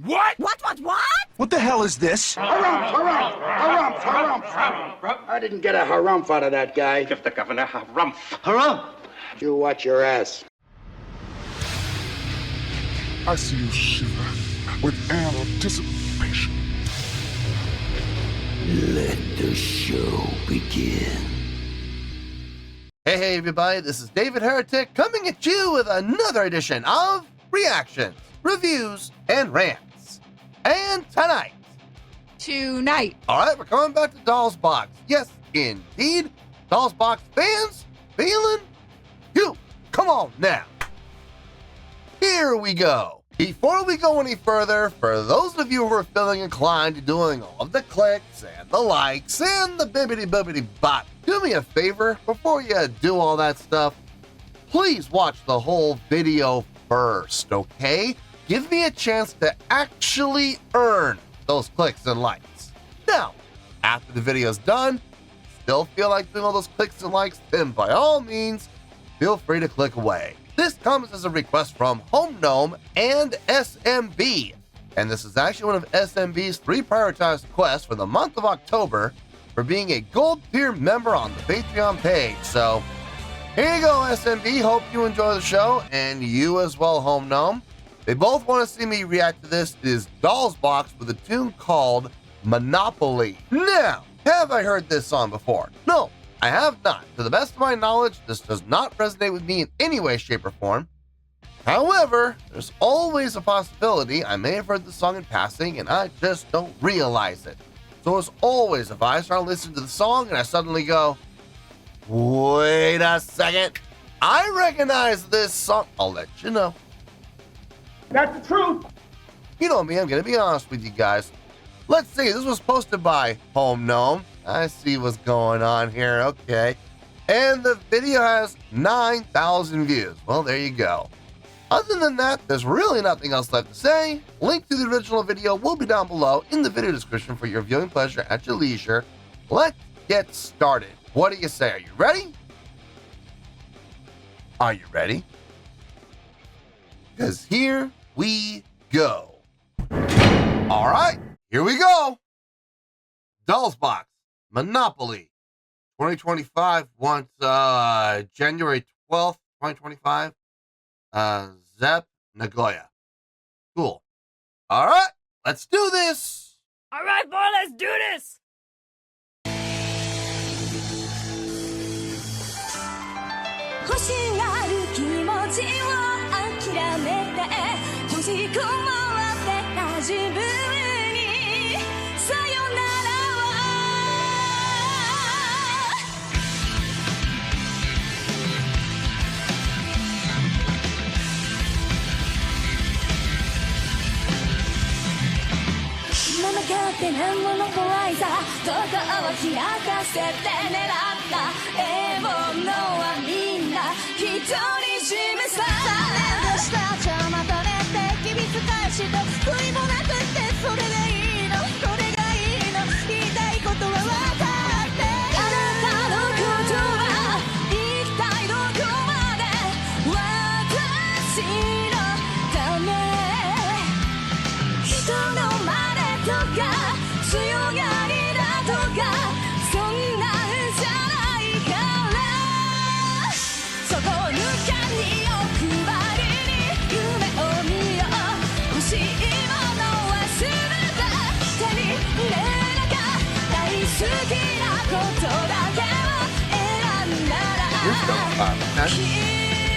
What? What? What the hell is this? Harumph. I didn't get a harumph out of that guy. Give the governor harumph. Harumph! You watch your ass. I see you shiver with anticipation. Let the show begin. Hey everybody, this is David Heretic coming at you with another edition of Reactions, Reviews, and Rants. And tonight, alright, we're coming back to Doll's Box. Yes, indeed, Doll's Box fans, feeling you. Come on now. Here we go. Before we go any further, for those of you who are feeling inclined to doing all of the clicks and the likes and the bibbity-bibbity bot, do me a favor, before you do all that stuff, please watch the whole video first, okay? Give me a chance to actually earn those clicks and likes. Now, after the video's done, still feel like doing all those clicks and likes, then by all means, feel free to click away. This comes as a request from Home Gnome and SMB, and this is actually one of SMB's 3 prioritized quests for the month of October for being a gold tier member on the Patreon page. So here you go, SMB. Hope you enjoy the show, and you as well, Home Gnome. They both want to see me react to this. It is Doll's Box with a tune called Monopoly. Now, have I heard this song before? No, I have not. To the best of my knowledge, this does not resonate with me in any way, shape, or form. However, there's always a possibility I may have heard the song in passing and I just don't realize it. So as always, if I start listening to the song and I suddenly go, wait a second, I recognize this song, I'll let you know. That's the truth. You know me, I'm going to be honest with you guys. Let's see, this was posted by Home Gnome. I see what's going on here, okay. And the video has 9,000 views. Well, there you go. Other than that, there's really nothing else left to say. Link to the original video will be down below in the video description for your viewing pleasure at your leisure. Let's get started. What do you say? Are you ready? Are you ready? Because here we go. All right, here we go. Doll's Box, Monopoly, 2025, wants January 12th, 2025, Zep, Nagoya. Cool. All right, let's do this. All right, boy, let's do this.なんもの怖いさどこを開かせて狙った獲物はみんな一人占めさ連動した邪魔とねって機密返しと悔いもなくってそれでいいのこれがいいの言いたいことは分かってあなたのことは一体どこまで私のため人の真似とか強がりだとかそんなんじゃないからそこを抜かに欲張りに夢を見よう欲しいものは全て手に入れなきゃ大好きなことだけを選んだらきれい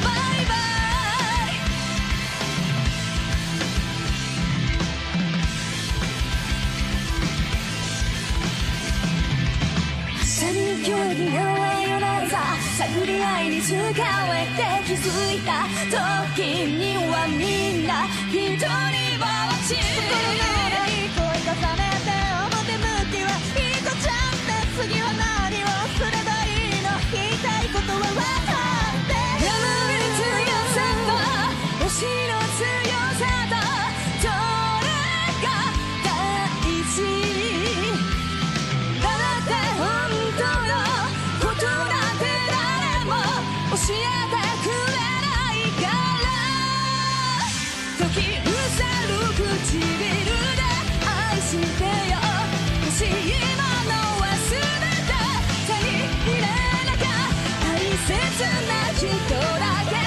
バイバイ競技のようなさ探り合いに使えて気づいた時にはみんな一人ぼっち心の裏に声重ねて表向きはいい子ちゃんって次は何をすればいいの言いたいことは分かって山の強さと星の強さとどれが大事だって本当のことなんて誰も教えてくれないから時うさる唇で愛してよ欲しいものは全て手に入れなきゃ大切な人だけを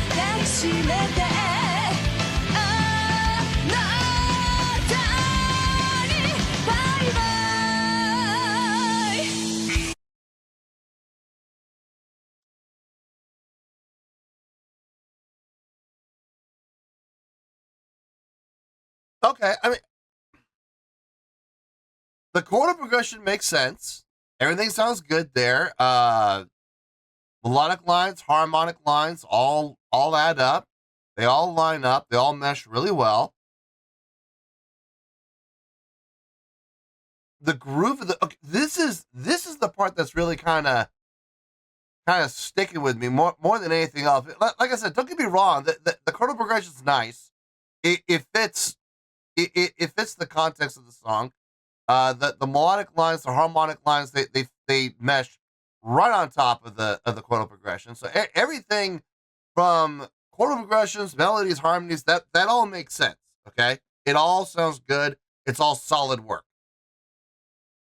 抱きしめてあなたにバイバイ Okay, I mean, the chord progression makes sense. Everything sounds good there. Melodic lines, harmonic lines, all add up. They all line up. They all mesh really well. The groove of the this is the part that's really kind of sticking with me more than anything else. Like I said, don't get me wrong. The chord progression is nice. It fits. It fits the context of the song. The melodic lines, the harmonic lines, they mesh right on top of the chordal progression. So everything from chordal progressions, melodies, harmonies, that all makes sense. Okay, it all sounds good. It's all solid work.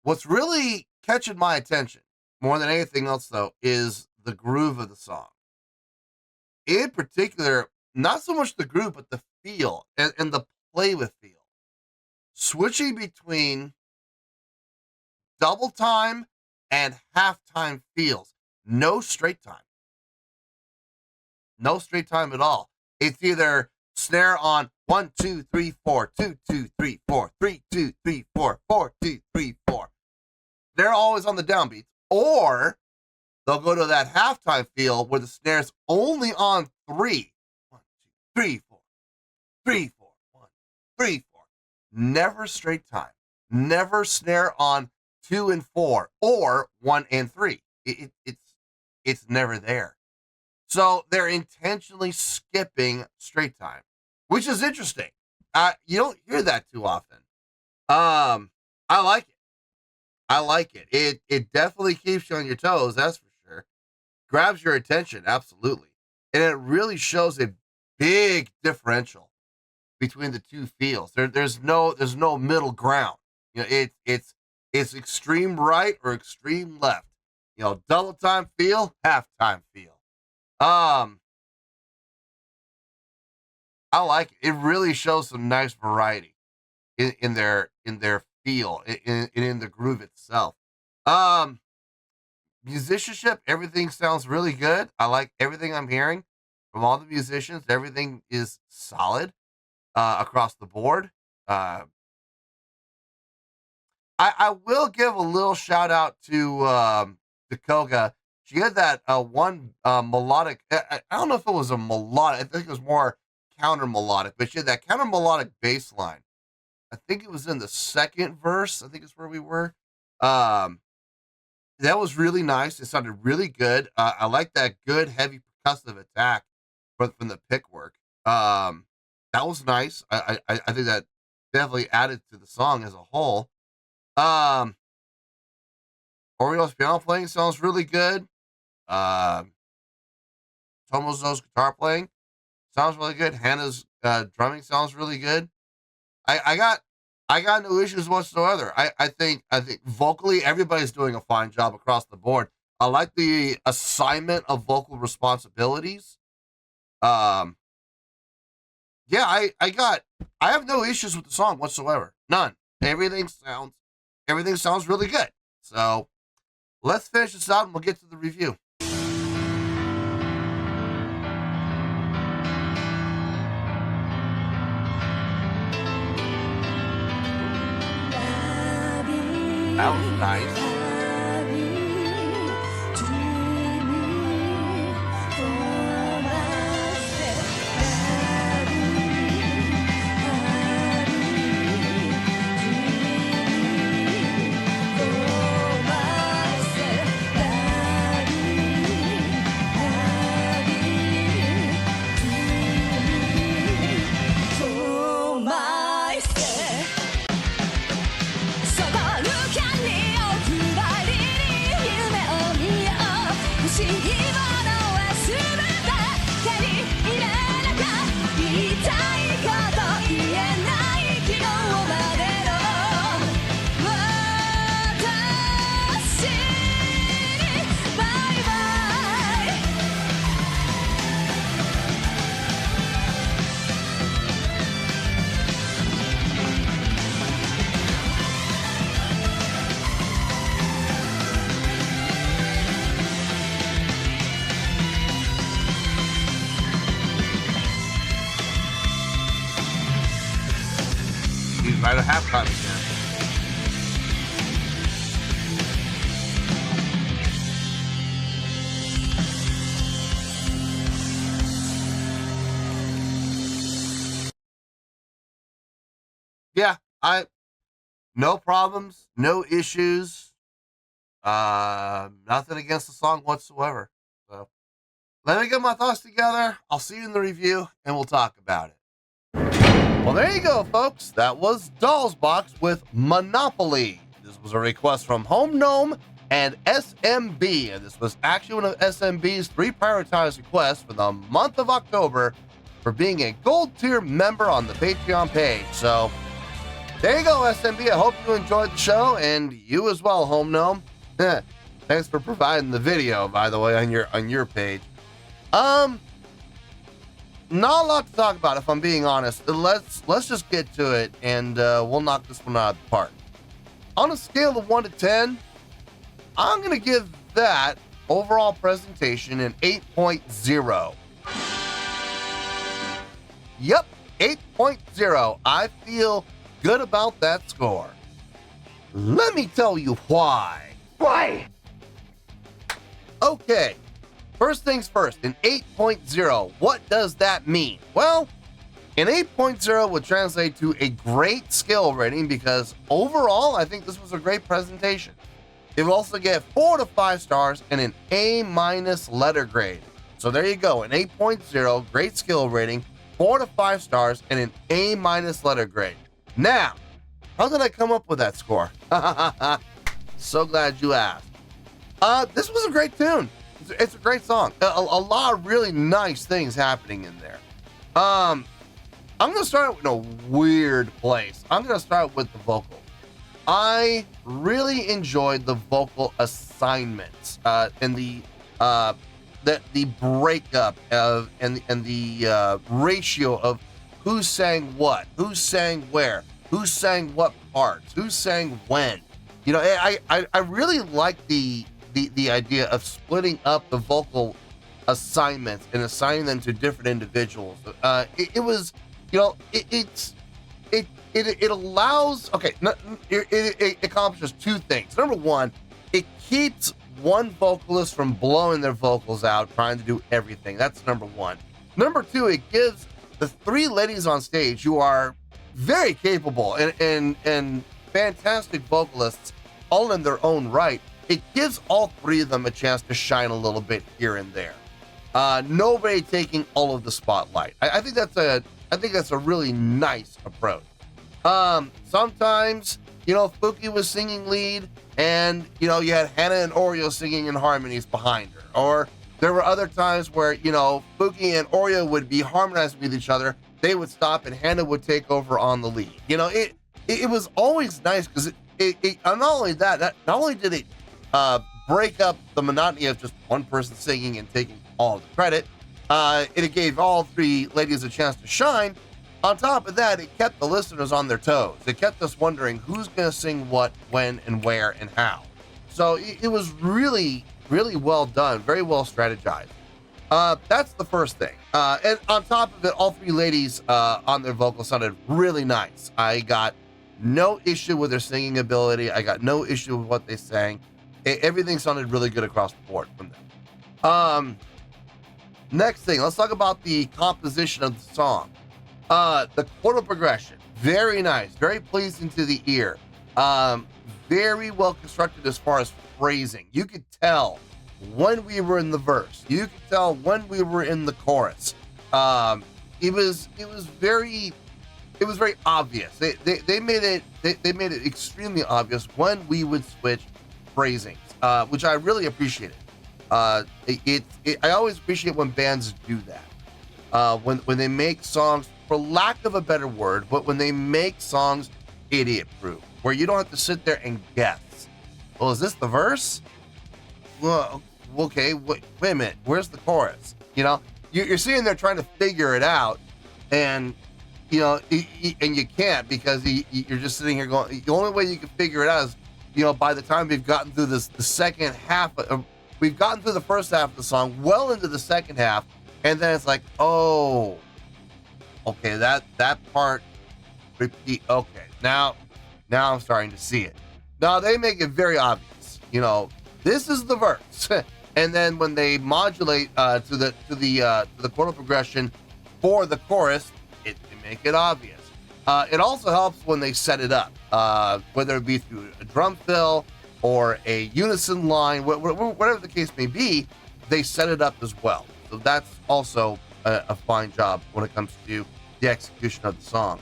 What's really catching my attention more than anything else, though, is the groove of the song. In particular, not so much the groove, but the feel and the play with feel. Switching between double time and halftime feels. No straight time. No straight time at all. It's either snare on 1, 2, 3, 4, 2, 2, 3, 4, 3, 2, 3, 4, 4, 2, 3, 4. They're always on the downbeats. Or they'll go to that halftime feel where the snare's only on 3. 1, 2, 3, 4, 3, 4, 1, 3, 4. Never straight time. Never snare on 2 and 4 or 1 and 3. It's never there. So they're intentionally skipping straight time, which is interesting. You don't hear that too often. I like it. I like it. It definitely keeps you on your toes, that's for sure. Grabs your attention, absolutely. And it really shows a big differential between the two feels. There's no middle ground. You know, it's extreme right or extreme left. You know, double time feel, half time feel. I like it. It really shows some nice variety in their feel, in the groove itself. Musicianship, everything sounds really good. I like everything I'm hearing from all the musicians. Everything is solid across the board. I will give a little shout out to Koga. She had that one melodic. I don't know if it was a melodic. I think it was more counter melodic, but she had that counter melodic bass line. I think it was in the second verse. I think it's where we were. That was really nice. It sounded really good. I like that good heavy percussive attack from the pick work. That was nice. I think that definitely added to the song as a whole. Oriole's piano playing sounds really good. Tomozo's guitar playing sounds really good. Hannah's drumming sounds really good. I got no issues whatsoever. I think vocally everybody's doing a fine job across the board. I like the assignment of vocal responsibilities. Yeah, I have no issues with the song whatsoever. None. Everything sounds really good. So let's finish this out and we'll get to the review. That was nice. So right at halftime again. Yeah, no problems, no issues, nothing against the song whatsoever. So let me get my thoughts together. I'll see you in the review and we'll talk about it. Well, there you go, folks. That was boxx with Monopoly. This was a request from Home Gnome and SMB, and this was actually one of SMB's 3 prioritized requests for the month of October for being a gold tier member on the Patreon page. So there you go, SMB. I hope you enjoyed the show, and you as well, Home Gnome. Thanks for providing the video, by the way, on your page. Not a lot to talk about, if I'm being honest. Let's just get to it, and we'll knock this one out of the park. On a scale of 1 to 10, I'm gonna give that overall presentation an 8.0. Yep, 8.0. I feel good about that score. Let me tell you why. Why? Okay, first things first, an 8.0, what does that mean? Well, an 8.0 would translate to a great skill rating because overall, I think this was a great presentation. It will also get 4 to 5 stars and an A- letter grade. So there you go, an 8.0, great skill rating, 4 to 5 stars, and an A- letter grade. Now, how did I come up with that score? So glad you asked. This was a great tune. It's a great song. A lot of really nice things happening in there. I'm going to start in a weird place. I'm going to start with the vocal. I really enjoyed the vocal assignments and the breakup of and the ratio of who sang what, who sang where, who sang what parts, who sang when. You know, I really like the idea of splitting up the vocal assignments and assigning them to different individuals. It was, you know, it allows, okay, it accomplishes 2 things. Number 1, it keeps one vocalist from blowing their vocals out, trying to do everything. That's number 1. Number 2, it gives the 3 ladies on stage who are very capable and fantastic vocalists, all in their own right. It gives all 3 of them a chance to shine a little bit here and there. Nobody taking all of the spotlight. I think that's a really nice approach. Sometimes, you know, Fuki was singing lead, and you know, you had Hannah and Oreo singing in harmonies behind her. Or there were other times where, you know, Fuki and Oreo would be harmonizing with each other. They would stop, and Hannah would take over on the lead. You know, it was always nice because it not only that, not only did it break up the monotony of just one person singing and taking all the credit, it gave all 3 ladies a chance to shine. On top of that, it kept the listeners on their toes. It kept us wondering who's going to sing what, when, and where, and how. So it was really, really well done, very well strategized. That's the first thing. And on top of it, all 3 ladies on their vocals sounded really nice. I got no issue with their singing ability. I got no issue with what they sang. Everything sounded really good across the board from them. Next thing, let's talk about the composition of the song. The chordal progression, very nice, very pleasing to the ear. Very well constructed as far as phrasing. You could tell when we were in the verse. You could tell when we were in the chorus. It was very obvious. They made it extremely obvious when we would switch phrasings, which I really appreciated. I always appreciate when bands do that. When they make songs, for lack of a better word, but when they make songs idiot-proof, where you don't have to sit there and guess. Well, is this the verse? Well, okay, wait a minute. Where's the chorus? You know, you're sitting there trying to figure it out, and you know, and you can't because you're just sitting here going. The only way you can figure it out is, you know, by the time we've gotten through the second half, we've gotten through the first half of the song, well into the second half, and then it's like, oh, okay, that part repeat. Okay, now I'm starting to see it. Now they make it very obvious. You know, this is the verse, and then when they modulate to the chord progression for the chorus, they make it obvious. It also helps when they set it up, whether it be through a drum fill or a unison line, whatever the case may be, they set it up as well. So that's also a fine job when it comes to the execution of the song.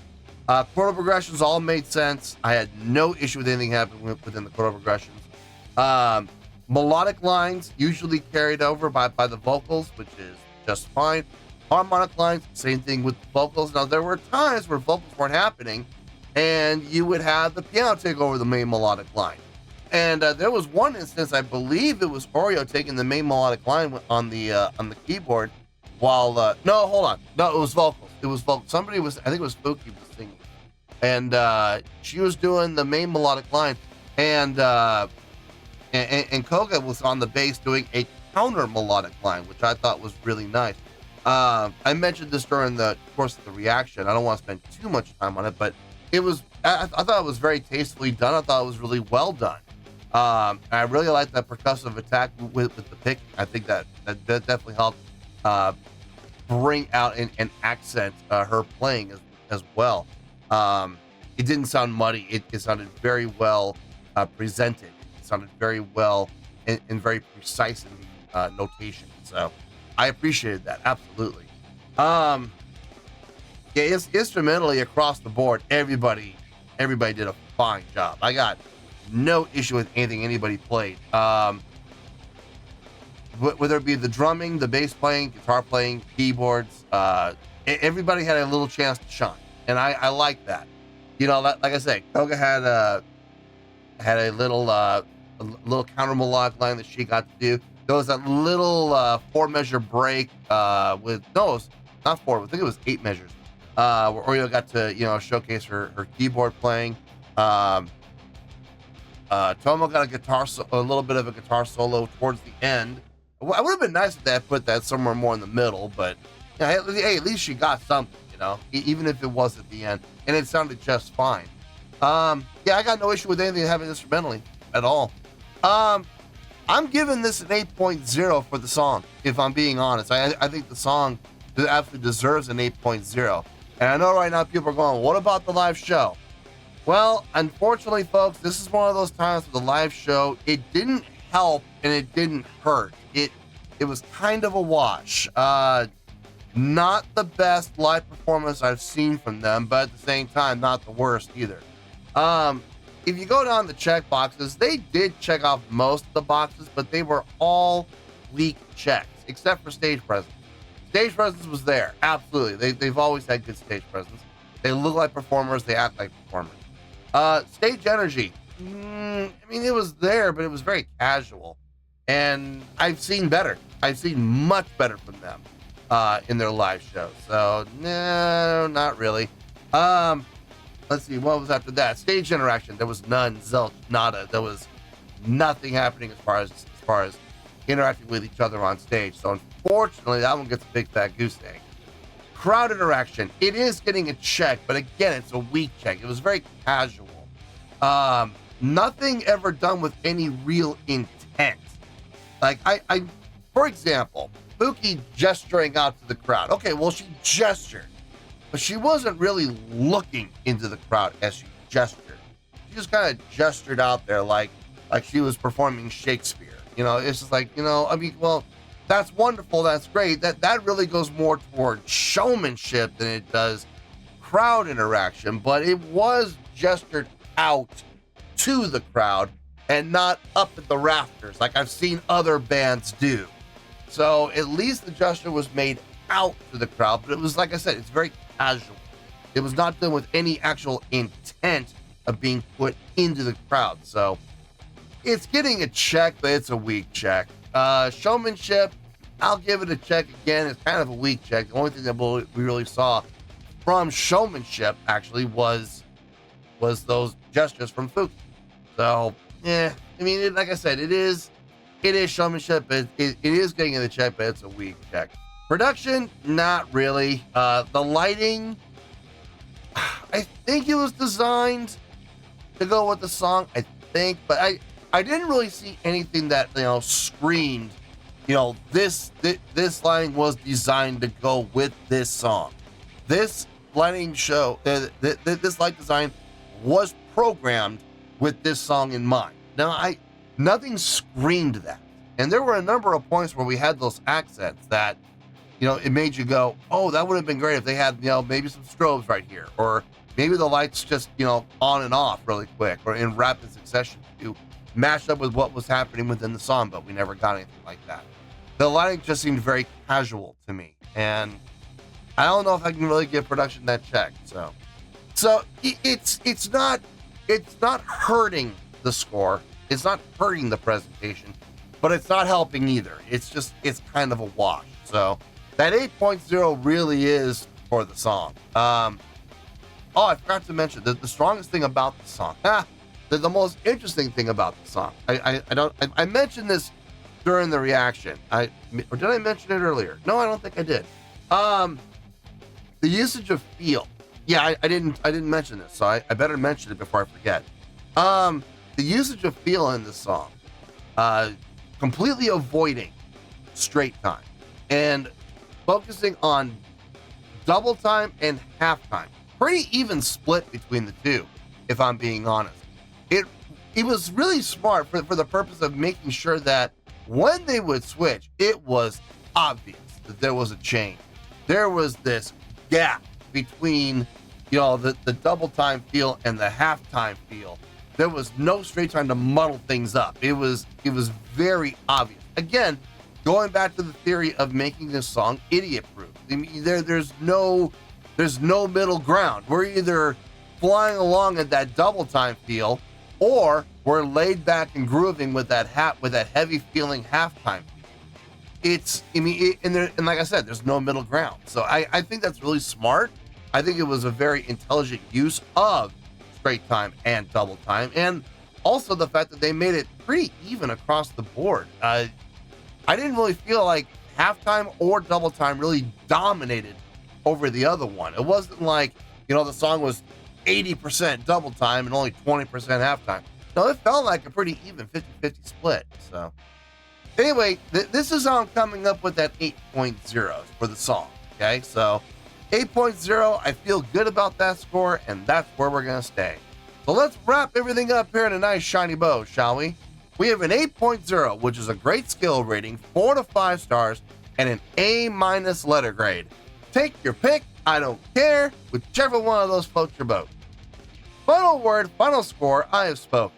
Chordal progressions all made sense. I had no issue with anything happening within the chordal progressions. Melodic lines usually carried over by the vocals, which is just fine. Harmonic lines, same thing with the vocals. Now, there were times where vocals weren't happening, and you would have the piano take over the main melodic line. And there was one instance, I believe it was Oreo taking the main melodic line on the keyboard, while no, hold on, no, it was vocals. It was vocals. Somebody was, I think it was Spooky was singing, and she was doing the main melodic line, and Koga was on the bass doing a counter melodic line, which I thought was really nice. I mentioned this during the course of the reaction. I don't want to spend too much time on it, but it was, I thought it was very tastefully done. I thought it was really well done. I really like that percussive attack with the pick. I think that definitely helped bring out and accent her playing as well. It didn't sound muddy. It sounded very well presented. It sounded very well and very precise in the notation. So I appreciated that, absolutely. Yeah, it's instrumentally across the board. Everybody did a fine job. I got no issue with anything anybody played. Whether it be the drumming, the bass playing, guitar playing, keyboards, everybody had a little chance to shine, and I like that. You know, like I said, Koga had a little counter melodic line that she got to do. There was that little 4-measure break with, no, it's not 4, I think it was 8 measures, where Oreo got to, you know, showcase her keyboard playing. Tomo got a little bit of a guitar solo towards the end. It would have been nice if they had put that somewhere more in the middle, but yeah, hey, at least she got something, you know, even if it was at the end, and it sounded just fine. Yeah, I got no issue with anything happening instrumentally at all. I'm giving this an 8.0 for the song, if I'm being honest. I think the song absolutely deserves an 8.0. And I know right now people are going, what about the live show? Well, unfortunately, folks, this is one of those times with the live show, it didn't help and it didn't hurt. It was kind of a wash. Not the best live performance I've seen from them, but at the same time, not the worst either. If you go down the check boxes, they did check off most of the boxes, but they were all weak checks, except for stage presence. Stage presence was there, absolutely. They've always had good stage presence. They look like performers, they act like performers. Stage energy, I mean, it was there, but it was very casual. And I've seen better. I've seen much better from them in their live shows. So, no, not really. Let's see, what was after that? Stage interaction, there was none, zilch, nada. There was nothing happening as far as interacting with each other on stage. So unfortunately, that one gets a big fat goose egg. Crowd interaction, it is getting a check, but again, it's a weak check. It was very casual. Nothing ever done with any real intent. Like, I for example, Buki gesturing out to the crowd. Okay, well, she gestured, but she wasn't really looking into the crowd as she gestured. She just kind of gestured out there like she was performing Shakespeare. You know, it's just like, you know, I mean, well, that's wonderful, that's great. That really goes more toward showmanship than it does crowd interaction, but it was gestured out to the crowd and not up at the rafters like I've seen other bands do. So at least the gesture was made out to the crowd, but it was, like I said, it's very casual. It was not done with any actual intent of being put into the crowd. So it's getting a check, but it's a weak check. Showmanship, I'll give it a check again. It's kind of a weak check. The only thing that we really saw from showmanship actually was those gestures from Fuki. So, yeah, I mean, like I said, it is showmanship, but it is getting in the check, but it's a weak check. Production, not really. The lighting, I think it was designed to go with the song, I think, but I didn't really see anything that, screamed, this lighting was designed to go with this song. This lighting show, this light design was programmed with this song in mind. Now, nothing screamed that. And there were a number of points where we had those accents that, it made you go, oh, that would have been great if they had, maybe some strobes right here, or maybe the lights just, on and off really quick, or in rapid succession to match up with what was happening within the song, but we never got anything like that. The lighting just seemed very casual to me, and I don't know if I can really give production that check. So it's not hurting the score, it's not hurting the presentation, but it's not helping either. It's kind of a wash. So that 8.0 really is for the song. Oh, I forgot to mention the strongest thing about the song. The most interesting thing about the song. I mentioned this during the reaction. Or did I mention it earlier? No, I don't think I did. The usage of feel. Yeah, I didn't mention this, so I better mention it before I forget. The usage of feel in this song, completely avoiding straight time and focusing on double time and half time. Pretty even split between the two, if I'm being honest. It was really smart for the purpose of making sure that when they would switch, it was obvious that there was a change. There was this gap between, the double time feel and the half time feel. There was no straight time to muddle things up. It was very obvious. Again, going back to the theory of making this song idiot-proof. I mean, there's no middle ground. We're either flying along at that double time feel, or we're laid back and grooving with that heavy feeling halftime. And like I said, there's no middle ground. So I think that's really smart. I think it was a very intelligent use of straight time and double time, and also the fact that they made it pretty even across the board. I didn't really feel like halftime or double time really dominated over the other one. It wasn't like, the song was 80% double time and only 20% halftime. No, it felt like a pretty even 50-50 split. So anyway, this is how I'm coming up with that 8.0 for the song. Okay, so 8.0, I feel good about that score, and that's where we're going to stay. So let's wrap everything up here in a nice shiny bow, shall we? We have an 8.0, which is a great skill rating, 4 to 5 stars, and an A- letter grade. Take your pick, I don't care, whichever one of those floats your boat. Final word, final score, I have spoken.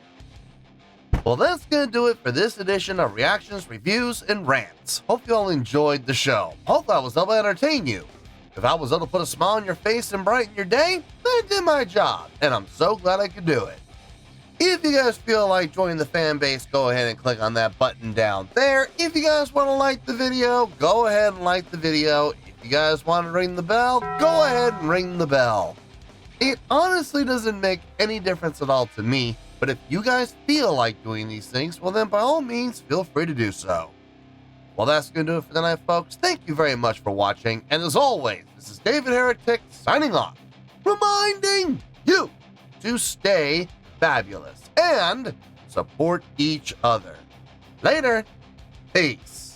Well, that's going to do it for this edition of Reactions, Reviews, and Rants. Hope you all enjoyed the show. Hope I was able to entertain you. If I was able to put a smile on your face and brighten your day, then I did my job, and I'm so glad I could do it. If you guys feel like joining the fan base, go ahead and click on that button down there. If you guys want to like the video, go ahead and like the video. If you guys want to ring the bell, go ahead and ring the bell. It honestly doesn't make any difference at all to me, but if you guys feel like doing these things, well then by all means, feel free to do so. Well, that's going to do it for tonight, folks. Thank you very much for watching, and as always, this is David Heretic signing off, reminding you to stay fabulous and support each other. Later. Peace.